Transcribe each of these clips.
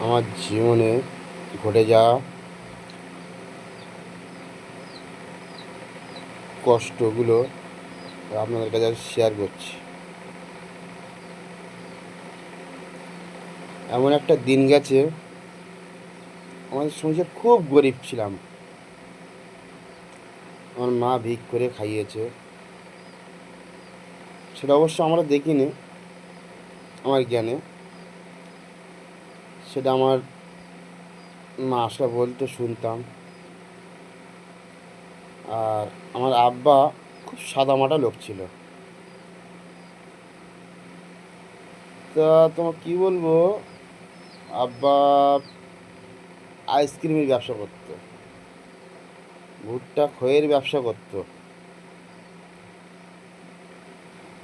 আমার জীবনে ঘটে যাওয়া কষ্টগুলো আপনাদের কাছে শেয়ার করছি। এমন একটা দিন গেছে, আমাদের সংসার খুব গরিব ছিলাম। আমার মা ভিক করে খাইয়েছে, সেটা অবশ্য আমরা দেখিনি। আমার জ্ঞানে সেটা আমার মা আসা বলতে শুনতাম। আর আমার আব্বা খুব সাদামাটা লোক ছিল। তা তোমার কী বলবো, আব্বা আইসক্রিমের ব্যবসা করতো, ভুট্টা খইয়ের ব্যবসা করতো।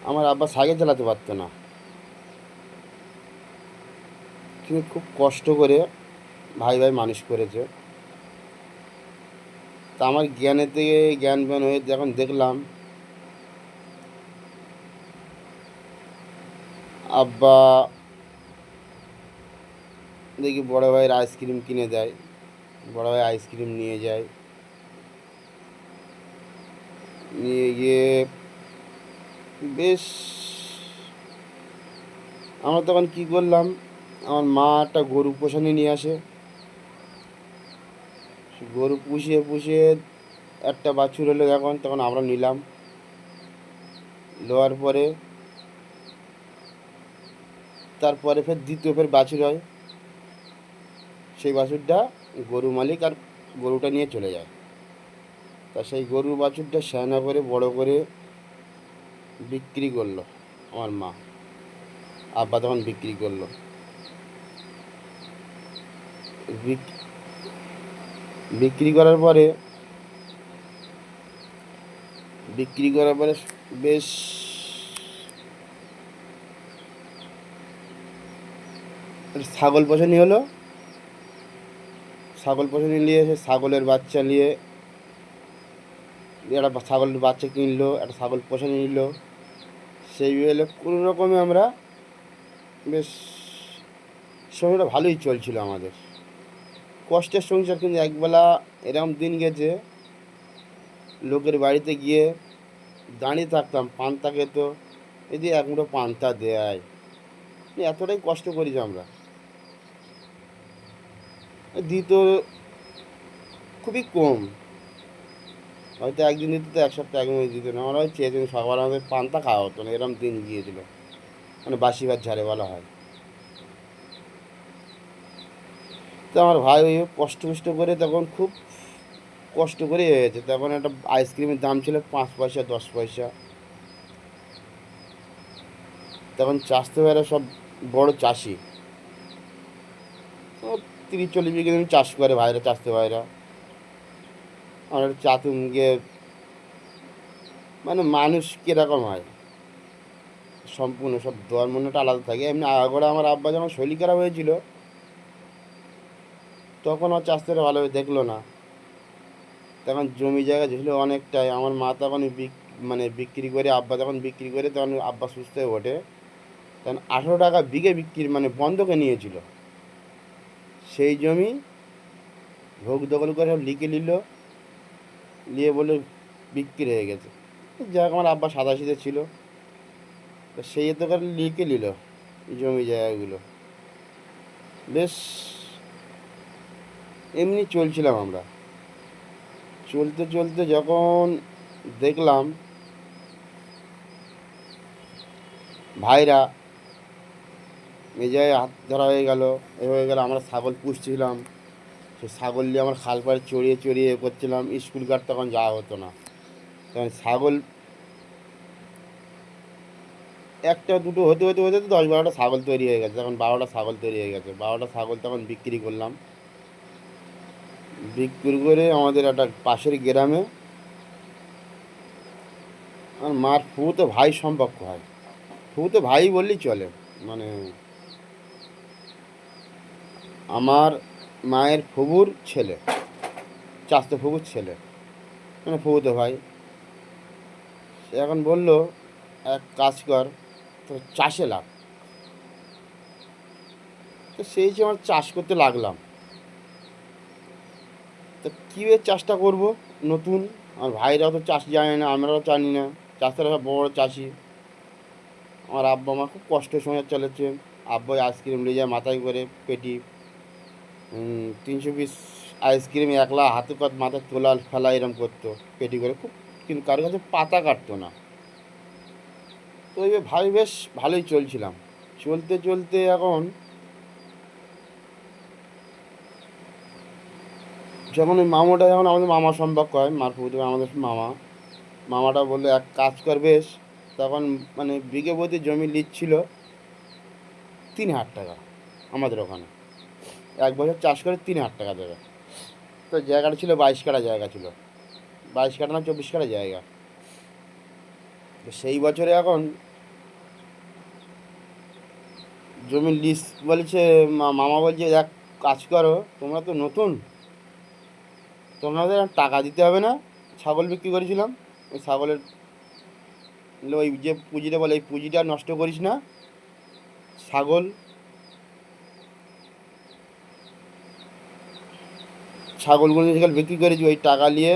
আমার আব্বা সাইকেল চালাতে পারতো না, কিন্তু খুব কষ্ট করে ভাই ভাই মানুষ করেছে। তা আমার জ্ঞানের থেকে জ্ঞান ব্যান হয়ে যখন দেখলাম আব্বা দেখি বড় ভাইয়ের আইসক্রিম কিনে দেয়, বড় ভাই আইসক্রিম নিয়ে যায়, নিয়ে গিয়ে বেশ আমরা তখন কী করলাম, আমার মা একটা গরু পোষানি নিয়ে আসে। গরু পুষিয়ে পুষিয়ে একটা বাছুর হলো, তখন আমরা নিলাম। নেওয়ার পরে তারপরে ফের দ্বিতীয় ফের বাছুর হয়। সেই বাছুরটা গরু মালিক আর গরুটা নিয়ে চলে যায়। তা সেই গরু বাছুরটা সেনা করে বড় করে বিক্রি করলো আমার মা। আব্বা তখন বিক্রি করলো। বিক্রি করার পরে বেশ ছাগল পোষানি হলো। ছাগল পোষানি নিয়ে এসে ছাগলের বাচ্চা নিয়ে একটা ছাগলের বাচ্চা কিনলো, একটা ছাগল পোষানি নিল। সেই হলে কোনো রকমে আমরা বেশ সময়টা ভালোই চলছিল আমাদের। কষ্টের সংসার, কিন্তু একবেলা এরকম দিন গেছে, লোকের বাড়িতে গিয়ে দাঁড়িয়ে থাকতাম, পান্তা খেত, এই যে এক মুঠো পান্তা দেয়, এতটাই কষ্ট করেছি আমরা। দিত খুবই কম, হয়তো একদিন দিত, তো এক সপ্তাহ একদিন দিত না। আমরা চেয়েছেন সকাল আমাদের পান্তা খাওয়া হতো না, এরকম দিন গিয়েছিল, মানে বাসি ভাত ঝাড়ে বলা হয়। তো আমার ভাই ওই কষ্ট কষ্ট করে তখন খুব কষ্ট করে হয়েছে। তখন একটা আইসক্রিমের দাম ছিল 5 পয়সা 10 পয়সা। তখন চাষতে ভাইরা সব বড় চাষি, 30-40 বিঘে জমি চাষ করে ভাইরা, চাষতে ভাইরা। আমার চাতুন গিয়ে মানে মানুষ কীরকম হয়, সম্পূর্ণ সব ধর্মটা আলাদা থাকে। এমনি আগাগোড়া আমার আব্বা যখন শরীর খারাপ হয়েছিল, তখন আর চাষতে ভালোভাবে দেখলো না। তখন জমি জায়গা ছিল অনেকটাই। আমার মা তখন মানে বিক্রি করে, আব্বা তখন বিক্রি করে, তখন আব্বা সুস্থ হয়ে ওঠে। তখন 18 টাকা বিঘে বিক্রি মানে বন্ধকে নিয়েছিল। সেই জমি ভোগ দখল করে সব লিখে নিল, নিয়ে বলে বিক্রি হয়ে গেছে। যাক, আমার আব্বা সাদাশিদে ছিল, তো সেই এত করে লিখে নিল জমি জায়গাগুলো। বেশ এমনি চলছিলাম আমরা। চলতে চলতে যখন দেখলাম ভাইরা এই জায়গায় হাত ধরা হয়ে গেল, এ হয়ে গেল। আমরা ছাগল পুষছিলাম, সে ছাগল নিয়ে আমরা খাল পাড়ে চড়িয়ে চড়িয়ে এ করছিলাম। স্কুল ঘাট তখন যাওয়া হতো না, তখন ছাগল একটা দুটো হতে হতে হতে তো 10-12টা ছাগল তৈরি হয়ে গেছে। তখন 12টা ছাগল তৈরি হয়ে গেছে। 12টা ছাগল তখন বিক্রি করলাম। বিক্রি করে আমাদের একটা পাশের গ্রামে আমার মার ফুফুতো ভাই সম্পর্ক হয়। ফুফুতো ভাই বললেই চলে, মানে আমার মায়ের ফুফুর ছেলে, চাচাতো ফুফুর ছেলে, মানে ফুফুতো ভাই। সে এখন বলল, এক কাজ কর, তো চাষে লাগ। তো সেই যে আমার চাষ করতে লাগলাম। তা কীভাবে চাষটা করব নতুন, আমার ভাইরাও তো চাষ জানে না, আমরাও জানি না, চাষিরা সব বড় বড় চাষি। আমার আব্বা মা খুব কষ্টের সংসার চালাচ্ছে। আব্বা আইসক্রিম নিয়ে যায় মাথায় করে পেটি, 300 পিস আইসক্রিম একলা হাতে মাথায় তোলা ফেলা এরম করতো পেটি করে, খুব কিন্তু কারোর কাছে পাতা কাটতো না। তো এইভাবে ভাই বেশ ভালোই চলছিলাম। চলতে চলতে এখন যখন ওই মামাটা, যখন আমাদের মামা সম্পর্ক হয়, মারফুদ আমাদের মামা, মামাটা বললো এক কাজ কর বেশ। তখন মানে বিঘে প্রতি জমি নিচ্ছিল 3,000 টাকা আমাদের ওখানে। 1 বছর চাষ করে 3,000 টাকা দেবে। তো জায়গাটা ছিল 22 কাঠা জায়গা ছিল, 22 কাঠা না 24 কাঠা জায়গা। তো সেই বছরে এখন জমি লিজ বলছে, মামা বলছে এক কাজ করো, তোমরা তো নতুন, তোমাদের টাকা দিতে হবে না। ছাগল বিক্রি করেছিলাম, ওই ছাগলের ওই যে পুঁজিটা বলে, এই পুঁজিটা নষ্ট করিস না। ছাগল ছাগলগুলো যেগুলো বিক্রি করেছি, ওই টাকা নিয়ে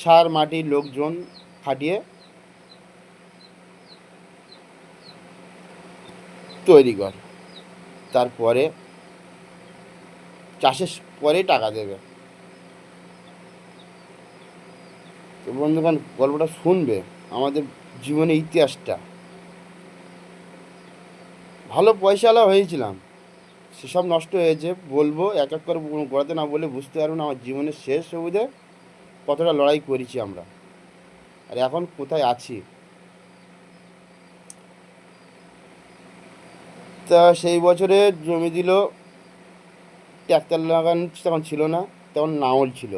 সার মাটির লোকজন খাটিয়ে তৈরি কর, তারপরে চাষের পরে টাকা দেবে। তো বন্ধুগণ, গল্পটা শুনবে, আমাদের জীবনের ইতিহাসটা। ভালো পয়সাওয়ালা হয়েছিলাম, সেসব নষ্ট হয়েছে। বলবো এক এক করে গড়াতে না বলে বুঝতে পারবো না আমার জীবনের শেষ অবধি কতটা লড়াই করেছি আমরা, আর এখন কোথায় আছি। তা সেই বছরে জমি দিল, ট্র্যাক্টর লাগান তখন ছিল না, তখন নাঙল ছিল।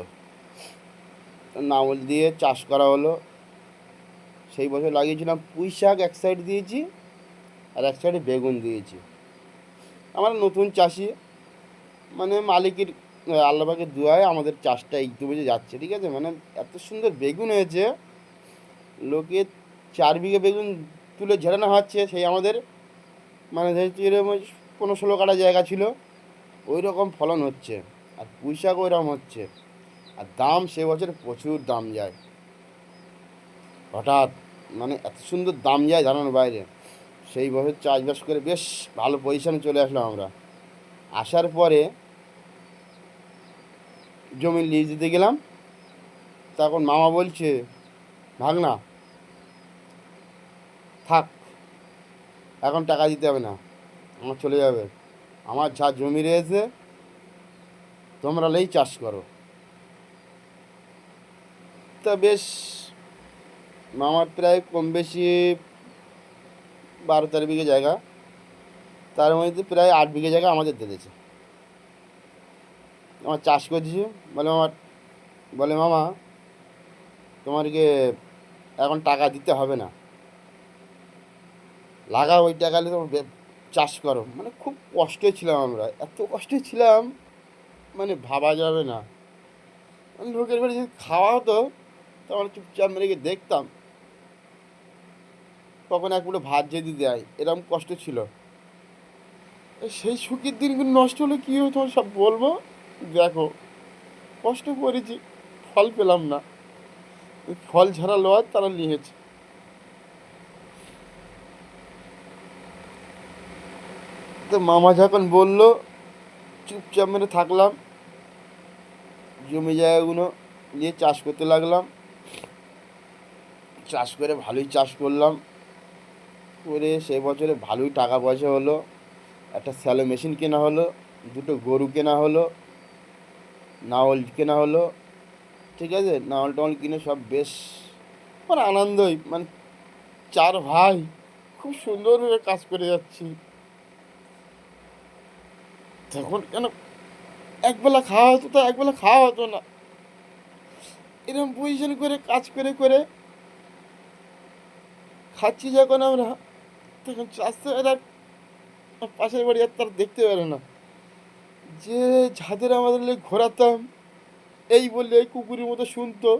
নাঙল দিয়ে চাষ করা হলো। সেই বছর লাগিয়েছিলাম পুঁই শাক, এক সাইড দিয়েছি আর এক সাইডে বেগুন দিয়েছি। আমরা নতুন চাষি, মানে মালিকের আল্লাহকে দুয়ায় আমাদের চাষটা একটু বেজে যাচ্ছে, ঠিক আছে। মানে এত সুন্দর বেগুন হয়েছে, লোকে 4 বিঘে বেগুন তুলে ঝেড়ানো হচ্ছে, সেই আমাদের মানে এরকম 15-16 কাঠা জায়গা ছিল, ওই রকম ফলন হচ্ছে। আর পুঁই শাক ওই রকম হচ্ছে। আর দাম সে বছর প্রচুর দাম যায়, হঠাৎ মানে এত সুন্দর দাম যায় জানানোর বাইরে। সেই বছর চাষবাস করে বেশ ভালো পজিশানে চলে আসলাম আমরা। আসার পরে জমি লিজ দিতে গেলাম, তখন মামা বলছে, ভাগনা থাক, এখন টাকা দিতে হবে না, আমার চলে যাবে, আমার যা জমি রয়েছে তোমরা লেই চাষ করো। তা বেশ, মামার প্রায় কম বেশি 12-13 বিঘে জায়গা, তার মধ্যে প্রায় 8 বিঘে জায়গা আমাদের দিয়েছে। আমার চাষ করছি, বলে মামা তোমারকে এখন টাকা দিতে হবে না, লাগাও ওই টাকা নিয়ে তোমার চাষ করো। মানে খুব কষ্টে ছিলাম আমরা, এত কষ্টে ছিলাম মানে ভাবা যাবে না। মানে লোকের বাড়ি যদি খাওয়া হতো, তখন চুপচাপ মেরে গিয়ে দেখতাম কখন এক মুঠো ভাত যদি দেয়, এরকম কষ্ট ছিল। সেই সুখের দিনগুলো নষ্ট হলে কী হতো সব বলবো। দেখো, কষ্ট করেছি, ফল পেলাম না, ফল ছাড়া লওয়ার তারা নিয়েছে। তো মামা যখন বললো, চুপচাপ মেরে থাকলাম, জমি জায়গাগুলো নিয়ে চাষ করতে লাগলাম। চাষ করে ভালোই চাষ করলাম, করে সে বছরে ভালোই টাকা পয়সা হলো। একটা স্যালো মেশিন কেনা হলো, 2টো গরু কেনা হলো, নাঙল কেনা হলো, ঠিক আছে। নাঙল টাঙল কিনে সব বেশ মানে আনন্দই, মানে 4 ভাই খুব সুন্দরভাবে কাজ করে যাচ্ছি। তখন কেন একবেলা খাওয়া হতো, তো একবেলা খাওয়া হতো না, এরকম পজিশন করে কাজ করে করে খাচ্ছি যখন আমরা, তখন চাষের পাশের বাড়ি আর তারা দেখতে পারে না যে যাদের আমাদের লেগে ঘোরাতাম, এই বললে এই কুকুরের মতো শুনতো,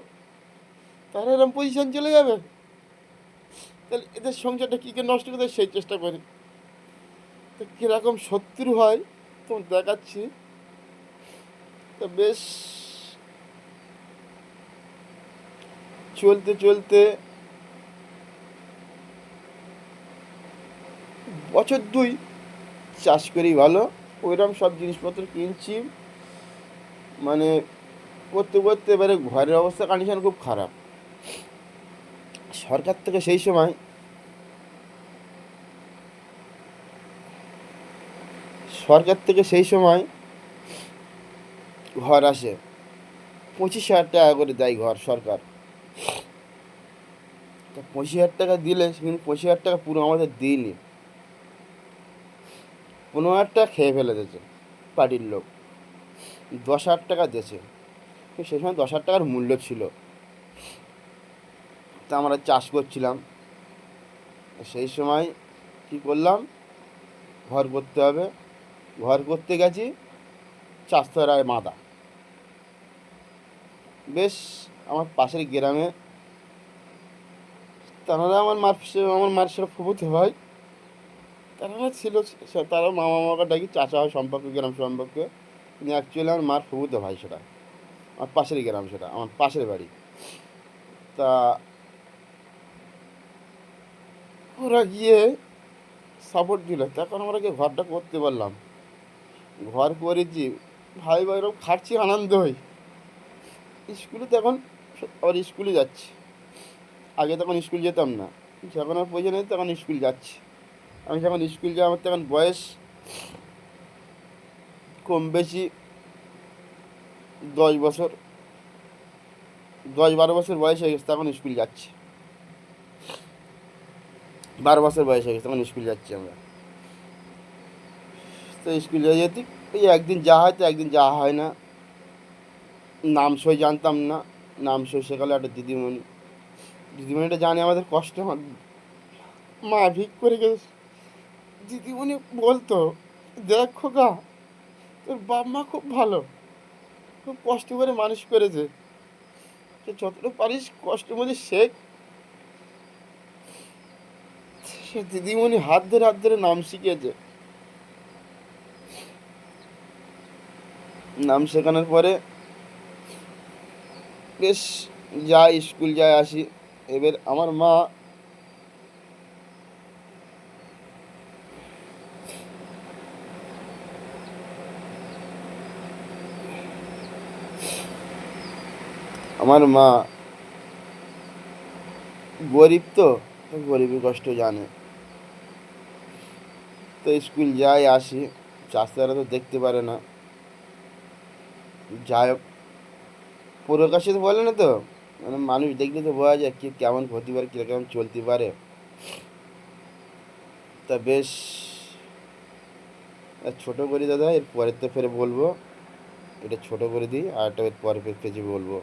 তারা এরকম পজিশন চলে যাবে। তাহলে এদের সংসারটা কী করে নষ্ট করতে সেই চেষ্টা করি। তো তো কীরকম শত্রু হয় তোমার দেখাচ্ছি। তো বেশ চলতে চলতে বছর দুই চাষ করি ভালো, ওইরকম সব জিনিসপত্র কিনছি, মানে করতে করতে এবারে ঘরের অবস্থা কন্ডিশন খুব খারাপ। সরকার থেকে সেই সময় সরকার থেকে সেই সময় ঘর আসে, 25,000 টাকা করে দেয় ঘর সরকার। তো 25,000 টাকা দিলে কিন্তু 25,000 টাকা পুরো আমাদের দিইনি, 15,000 টাকা খেয়ে ফেলে দিয়েছে পার্টির লোক, 10,000 টাকা দিয়েছে। কিন্তু সেই সময় 10,000 টাকার মূল্য ছিল। তা আমরা চাষ করছিলাম, সেই সময় কি করলাম, ঘর করতে হবে, ঘর করতে গেছি চাষতলায় মাদা। বেশ আমার পাশের গ্রামে, তারা আমার মার সেটা ফুফুতে হয়, তারা ছিল, তারা মামা মামাকে ডাকি, চাচা হয় সম্পর্কে, গ্রাম সম্পর্কে, কিন্তু অ্যাকচুয়ালি আমার মার ফুফুতে ভাই সেটা, আমার পাশের গ্রাম, সেটা আমার পাশের বাড়ি। তা ওরা গিয়ে সাপোর্ট দিল, তখন আমরা গিয়ে ঘরটা করতে পারলাম, ঘর করেছি, ভাই ভাই এরকম খাটছি, আনন্দ হয়। স্কুলে তখন আবার স্কুলে যাচ্ছি, আগে তখন স্কুল যেতাম না, যখন আমার প্রয়োজন হয় তখন স্কুল যাচ্ছি। আমি যখন স্কুল যাই, আমার তখন বয়স কম বেশি 10 বছর, 10-12 বছর বয়স হয়ে গেছে, তখন স্কুল যাচ্ছি, 12 বছর বয়স হয়ে গেছে তখন স্কুল যাচ্ছি আমরা। তো স্কুল যাই যেতে ওই একদিন যাওয়া হয়, তো একদিন যাওয়া হয় না। নাম সই জানতাম না, নাম সই শেখালো একটা দিদিমণি, দিদিমণিটা জানে আমাদের কষ্ট, আমার মা ভিক করে গেছে। দিদিমণি বলতো, দেখ খোকা, তোর বাপ মা খুব ভালো, খুব কষ্ট করে মানুষ করেছে, তো যতটা পারিস কষ্টের মধ্যে শেখ। সে দিদিমণি হাত ধরে নাম শিখিয়েছে। নাম শেখানোর পরে বেশ যাই, স্কুল যাই, আসি। এবার আমার মা আমার মা গরিব, তো গরিবের কষ্ট জানে। তো স্কুল যাই আসি, চাষিরা তো দেখতে পারে না, যাই হোক, প্রকাশে তো বলে না, তো মানে মানুষ দেখলে তো বোঝা যায় কি কেমন হতে পারে, কীরকম চলতে পারে। তা বেশ ছোটো করি দাদা, এর পরের তো ফের বলবো, এটা ছোটো করে দিই, আর একটা এর পরে পেজে বলবো।